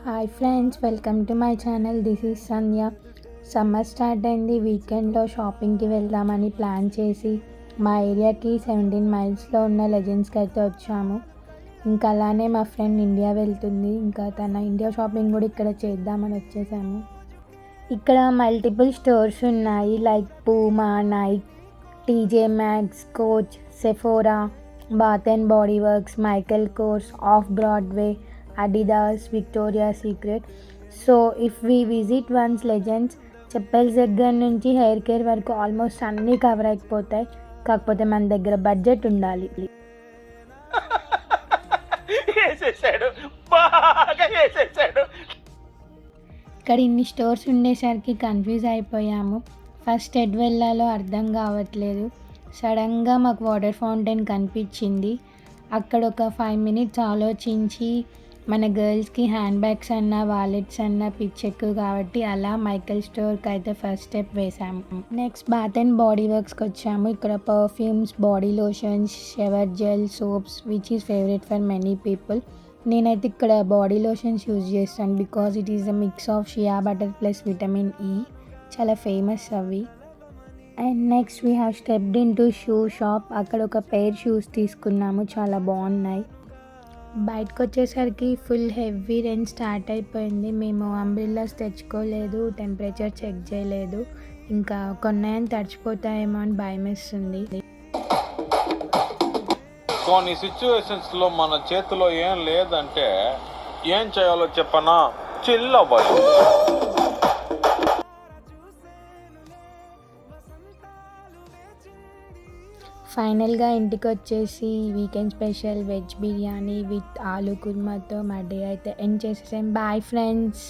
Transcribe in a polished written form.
Hi friends, welcome to my channel. This is Sandhya. Summer start అయింది. వీకెండ్లో షాపింగ్కి వెళ్దామని ప్లాన్ చేసి మా ఏరియాకి 17 మైల్స్లో ఉన్న లెజెండ్స్కి అయితే వచ్చాము. ఇంకా అలానే మా ఫ్రెండ్ ఇండియా వెళ్తుంది. ఇంకా తన ఇండియా షాపింగ్ కూడా ఇక్కడ చేద్దామని వచ్చేసాము. ఇక్కడ మల్టిపుల్ స్టోర్స్ ఉన్నాయి, like Puma, Nike, TJ Maxx, Coach, Sephora, Bath and Body Works, Michael Kors, Off Broadway, Adidas, Victoria's Secret. So if we visit once Legends, చెప్పల్స్ దగ్గర నుంచి హెయిర్ కేర్ వరకు ఆల్మోస్ట్ అన్నీ కవర్ అయిపోతాయి. కాకపోతే మన దగ్గర బడ్జెట్ ఉండాలి. ఇక్కడ ఇన్ని స్టోర్స్ ఉండేసరికి కన్ఫ్యూజ్ అయిపోయాము. ఫస్ట్ ఎడ్ వెళ్ళాలో అర్థం కావట్లేదు. సడన్గా మాకు వాటర్ ఫౌంటైన్ కనిపించింది. అక్కడ ఒక 5 minutes ఆలోచించి మన గర్ల్స్కి హ్యాండ్ బ్యాగ్స్ అన్న వాలెట్స్ అన్న పిచ్ ఎక్కువ కాబట్టి అలా మైకెల్ స్టోర్కి అయితే ఫస్ట్ స్టెప్ వేసాము. నెక్స్ట్ బాత్ అండ్ బాడీ వర్క్స్కి వచ్చాము. ఇక్కడ perfumes, body lotions, shower gel, soaps which is favourite for many people. నేనైతే ఇక్కడ బాడీ లోషన్స్ యూజ్ చేస్తాను because it is a mix of shea butter plus vitamin E. చాలా famous అవి. And next we have stepped in to shoe shop. అక్కడ ఒక pair shoes తీసుకున్నాము, చాలా బాగున్నాయి. బయటకు వచ్చేసరికి ఫుల్ హెవీ రెయిన్ స్టార్ట్ అయిపోయింది. మేము అంబ్రిల్లాస్ తెచ్చుకోలేదు, టెంపరేచర్ చెక్ చేయలేదు. ఇంకా కొన్నాయని తడిచిపోతాయేమో అని భయం వేస్తుంది. కొన్ని సిచ్యువేషన్స్లో మన చేతిలో ఏం లేదంటే ఏం చేయాలో చెప్పనా, చిల్ అవ్వాలి. ఫైనల్గా ఇంటికి వచ్చేసి weekend special veg biryani with ఆలూ కుర్మాతో మా డే అయితే ఎండ్ చేసేసాం. Bye friends.